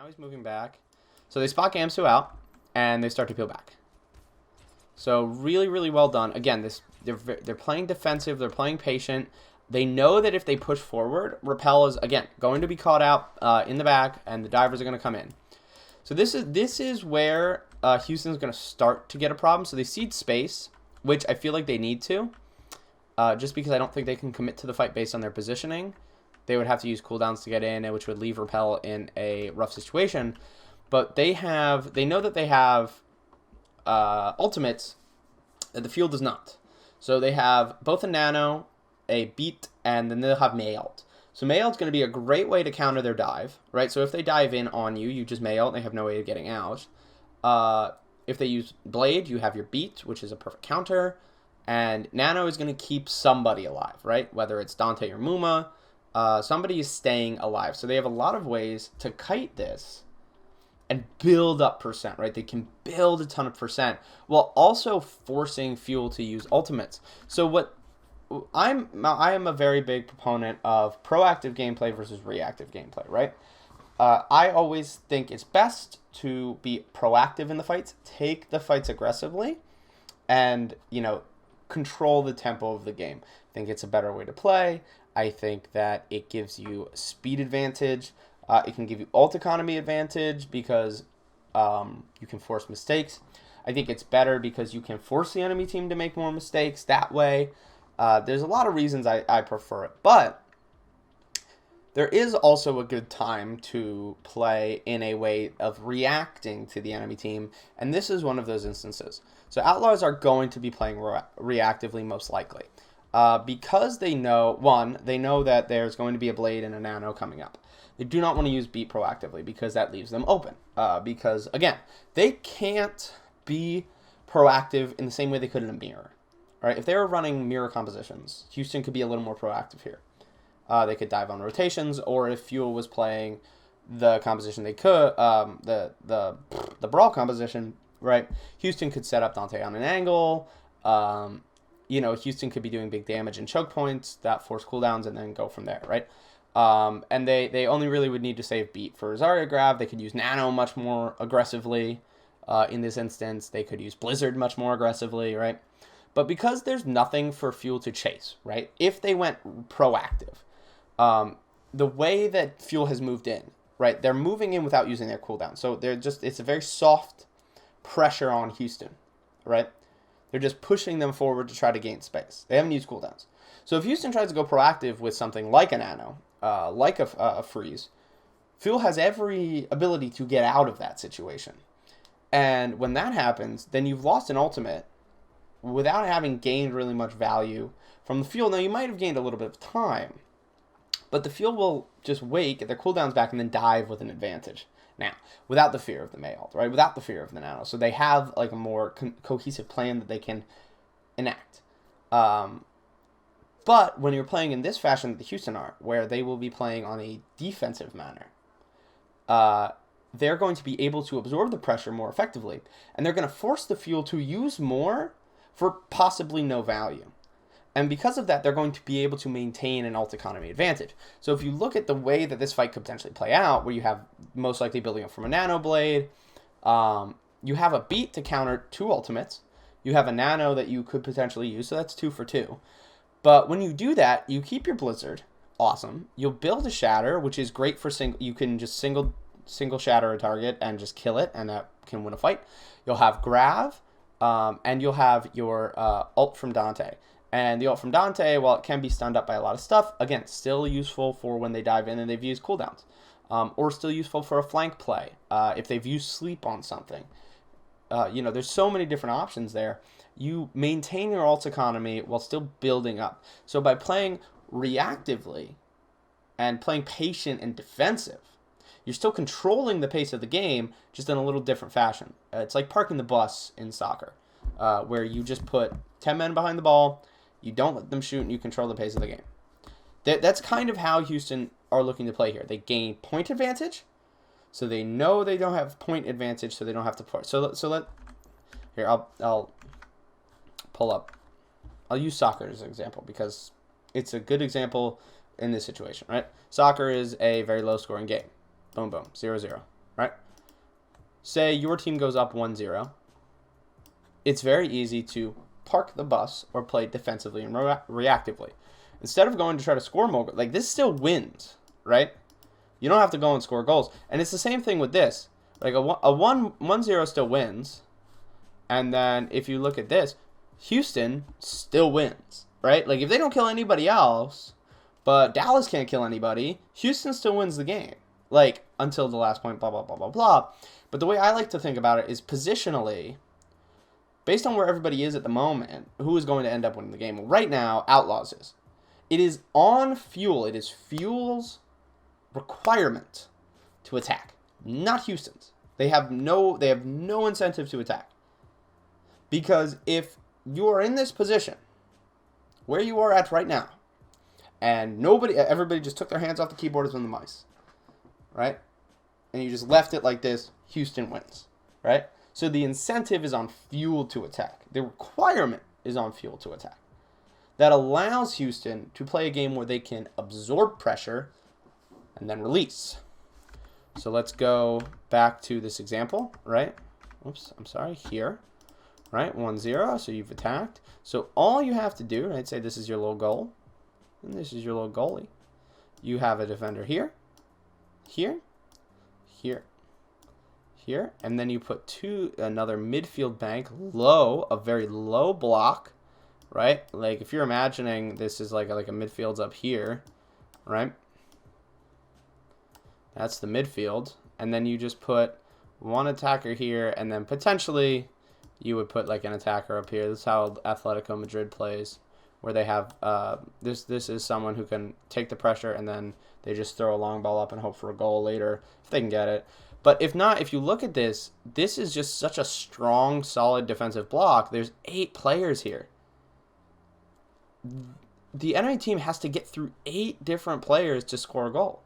now he's moving back. So they spot Gamsu out, and they start to peel back. So really, really well done. Again, they're playing defensive. They're playing patient. They know that if they push forward, Repel is, again, going to be caught out in the back, and the divers are going to come in. So this is where Houston's going to start to get a problem. So they cede space, which I feel like they need to, just because I don't think they can commit to the fight based on their positioning. They would have to use cooldowns to get in, which would leave Repel in a rough situation. But they know that they have ultimates that the field does not. So they have both a nano, a beat, and then they'll have Mayalt. So Mayalt's going to be a great way to counter their dive, right? So if they dive in on you, you just Mayalt, and they have no way of getting out. If they use Blade, you have your beat, which is a perfect counter. And Nano is going to keep somebody alive, right? Whether it's Dante or Muma, somebody is staying alive. So they have a lot of ways to kite this and build up percent, right? They can build a ton of percent while also forcing Fuel to use ultimates. So what I am a very big proponent of proactive gameplay versus reactive gameplay, right? I always think it's best to be proactive in the fights, take the fights aggressively, and, control the tempo of the game. I think it's a better way to play. I think that it gives you speed advantage. It can give you ult economy advantage because you can force mistakes. I think it's better because you can force the enemy team to make more mistakes that way. There's a lot of reasons I prefer it, but there is also a good time to play in a way of reacting to the enemy team, and this is one of those instances. So Outlaws are going to be playing reactively most likely because they know that there's going to be a Blade and a Nano coming up. They do not want to use Beat proactively because that leaves them open. Because, again, they can't be proactive in the same way they could in a mirror. Right? If they were running mirror compositions, Houston could be a little more proactive here. They could dive on rotations, or if Fuel was playing the composition they could, the Brawl composition, right? Houston could set up Dante on an angle. Houston could be doing big damage and choke points that force cooldowns and then go from there, right? And they only really would need to save Beat for Zarya grab. They could use Nano much more aggressively in this instance. They could use Blizzard much more aggressively, right? But because there's nothing for Fuel to chase, right? If they went proactive, the way that Fuel has moved in, right? They're moving in without using their cooldown. So it's a very soft pressure on Houston, right? They're just pushing them forward to try to gain space. They haven't used cooldowns. So if Houston tries to go proactive with something like a Nano, like a freeze, Fuel has every ability to get out of that situation. And when that happens, then you've lost an ultimate without having gained really much value from the Fuel. Now, you might have gained a little bit of time, but the Fuel will just wait, get their cooldowns back, and then dive with an advantage. Now, without the fear of the Mayalt, right? Without the fear of the Nano. So they have like a more cohesive plan that they can enact. But when you're playing in this fashion that the Houston are, where they will be playing on a defensive manner, they're going to be able to absorb the pressure more effectively. And they're going to force the Fuel to use more for possibly no value. And because of that, they're going to be able to maintain an ult economy advantage. So if you look at the way that this fight could potentially play out, where you have most likely building up from a Nano Blade, you have a Beat to counter 2 ultimates, you have a Nano that you could potentially use, so that's 2 for 2. But when you do that, you keep your Blizzard, awesome. You'll build a Shatter, which is great for you can just single Shatter a target and just kill it, and that can win a fight. You'll have Grav, and you'll have your ult from Dante. And the ult from Dante, while it can be stunned up by a lot of stuff, again, still useful for when they dive in and they've used cooldowns. Or still useful for a flank play, if they've used sleep on something. There's so many different options there. You maintain your ult economy while still building up. So by playing reactively and playing patient and defensive, you're still controlling the pace of the game, just in a little different fashion. It's like parking the bus in soccer, where you just put 10 men behind the ball, you don't let them shoot, and you control the pace of the game. That's kind of how Houston are looking to play here. They gain point advantage, so they know they don't have point advantage, so they don't have to push. Here, I'll pull up. I'll use soccer as an example because it's a good example in this situation, right? Soccer is a very low-scoring game. Boom, boom, 0-0, right? Say your team goes up 1-0. It's very easy to park the bus or play defensively and reactively. Instead of going to try to score more, like this still wins, right? You don't have to go and score goals. And it's the same thing with this. Like a 1-0 still wins. And then if you look at this, Houston still wins, right? Like if they don't kill anybody else, but Dallas can't kill anybody, Houston still wins the game. Like until the last point, blah, blah, blah, blah, blah. But the way I like to think about it is positionally, based on where everybody is at the moment, who is going to end up winning the game? Well, right now, Outlaws is. It is on Fuel. It is Fuel's requirement to attack, not Houston's. They have no incentive to attack. Because if you are in this position where you are at right now, and everybody just took their hands off the keyboards and the mice, right? And you just left it like this, Houston wins, right? So the incentive is on Fuel to attack. The requirement is on Fuel to attack. That allows Houston to play a game where they can absorb pressure and then release. So let's go back to this example, right? Oops, I'm sorry, here. Right, 1-0, so you've attacked. So all you have to do, right, say this is your little goal, and this is your little goalie. You have a defender here, here, here, here, and then you put another midfield bank, a very low block, right? Like if you're imagining this is like a midfield's up here, right? That's the midfield, and then you just put one attacker here, and then potentially you would put like an attacker up here. This is how Atletico Madrid plays, where they have this is someone who can take the pressure and then they just throw a long ball up and hope for a goal later if they can get it. But if not, if you look at this is just such a strong, solid defensive block. There's 8 players here. The enemy team has to get through 8 different players to score a goal.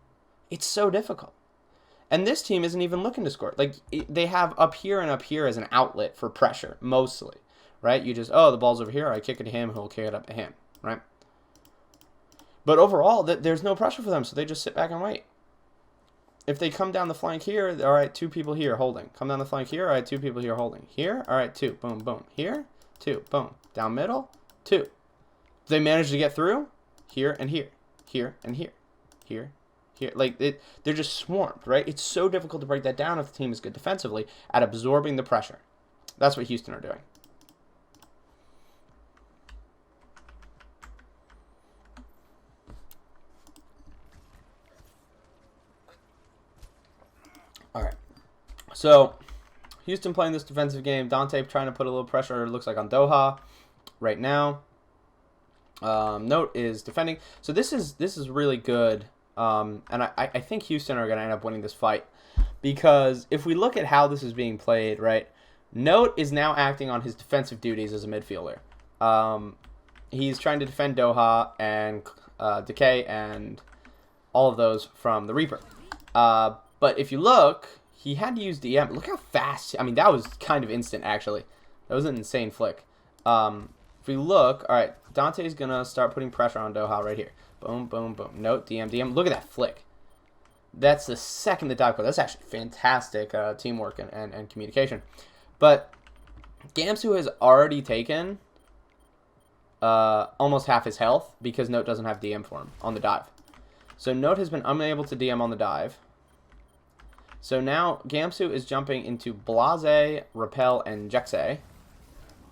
It's so difficult. And this team isn't even looking to score. Like, they have up here and up here as an outlet for pressure, mostly, right? You just, the ball's over here, I kick it to him, he'll kick it up to him, right? But overall, there's no pressure for them, so they just sit back and wait. If they come down the flank here, all right, 2 people here holding. Come down the flank here, all right, 2 people here holding. Here, all right, 2, boom, boom. Here, 2, boom. Down middle, 2. They manage to get through here and here, here and here, here, here. Like, they're just swarmed, right? It's so difficult to break that down if the team is good defensively at absorbing the pressure. That's what Houston are doing. All right. So, Houston playing this defensive game. Dante trying to put a little pressure, it looks like, on Doha right now. Note is defending. So this is really good. And I think Houston are going to end up winning this fight, because if we look at how this is being played, right, Note is now acting on his defensive duties as a midfielder. He's trying to defend Doha and Decay and all of those from the Reaper. But if you look, he had to use DM. Look how fast. I mean, that was kind of instant, actually. That was an insane flick. If we look, all right, Dante's going to start putting pressure on Doha right here. Boom, boom, boom. Note, DM, DM. Look at that flick. That's the second the dive code. That's actually fantastic teamwork and communication. But Gamsu has already taken almost half his health because Note doesn't have DM for him on the dive. So Note has been unable to DM on the dive. So now Gamsu is jumping into Blase, Repel, and Jexay.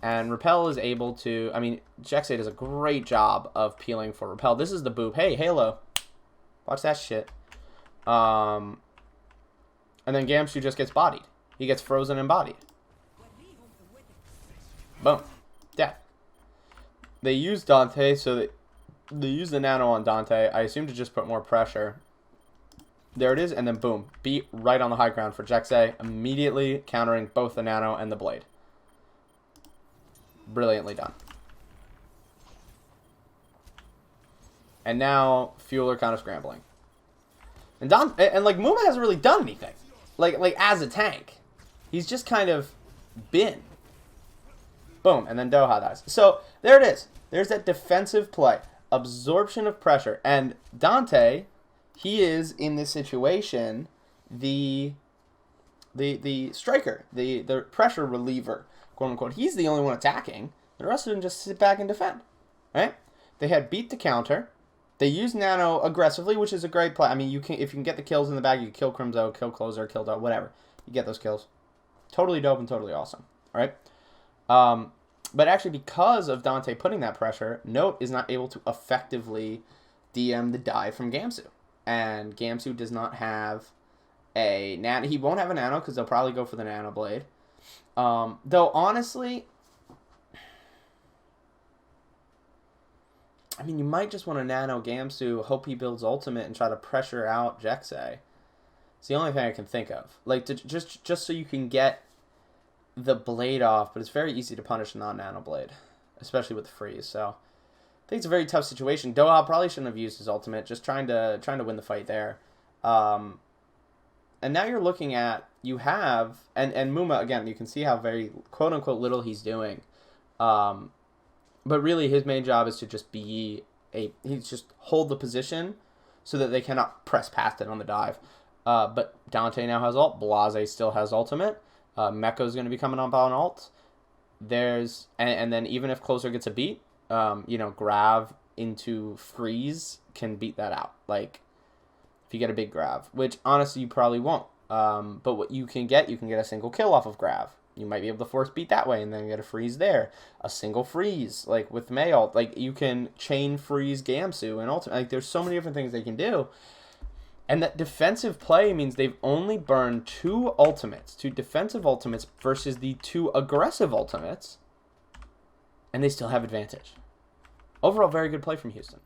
And Repel is able to, I mean, Jexay does a great job of peeling for Repel. This is the boop. Hey, Halo. Watch that shit. And then Gamsu just gets bodied. He gets frozen and bodied. Boom. Death. They use Dante, so they use the nano on Dante. I assume to just put more pressure. There it is, and then boom. Beat right on the high ground for Jexay, immediately countering both the nano and the blade. Brilliantly done. And now Fuel are kind of scrambling. And like Muma hasn't really done anything. Like as a tank. He's just kind of been. Boom, and then Doha dies. So there it is. There's that defensive play. Absorption of pressure. And Dante, he is in this situation the the striker, the pressure reliever, quote unquote. He's the only one attacking. The rest of them just sit back and defend, right? They had beat the counter. They used Nano aggressively, which is a great play. I mean, if you can get the kills in the bag, you can kill Crimzo, kill Closer, kill Dart, whatever. You get those kills. Totally dope and totally awesome, all right? But actually, because of Dante putting that pressure, Note is not able to effectively DM the dive from Gamsu. And Gamsu does not have a Nano. He won't have a Nano because they'll probably go for the Nano Blade. Though, honestly, I mean, you might just want to Nano Gamsu, hope he builds Ultimate, and try to pressure out Jexay. It's the only thing I can think of. Like, just so you can get the blade off, but it's very easy to punish a non-Nano Blade, especially with the freeze. So I think it's a very tough situation. Doha probably shouldn't have used his ultimate, just trying to win the fight there. And now you're looking at, you have, and Muma, again, you can see how very quote-unquote little he's doing. But really his main job is to just he's just hold the position so that they cannot press past it on the dive. But Dante now has ult, Blase still has ultimate. Mecco's going to be coming up on ult. And then even if Closer gets a beat, Grav into freeze can beat that out. Like, if you get a big Grav, which honestly you probably won't. But what you can get a single kill off of Grav. You might be able to force beat that way and then get a freeze there. A single freeze, like with May ult. Like, you can chain freeze Gamsu and ultimate. Like, there's so many different things they can do. And that defensive play means they've only burned 2 defensive ultimates versus the 2 aggressive ultimates, and they still have advantage. Overall, very good play from Houston.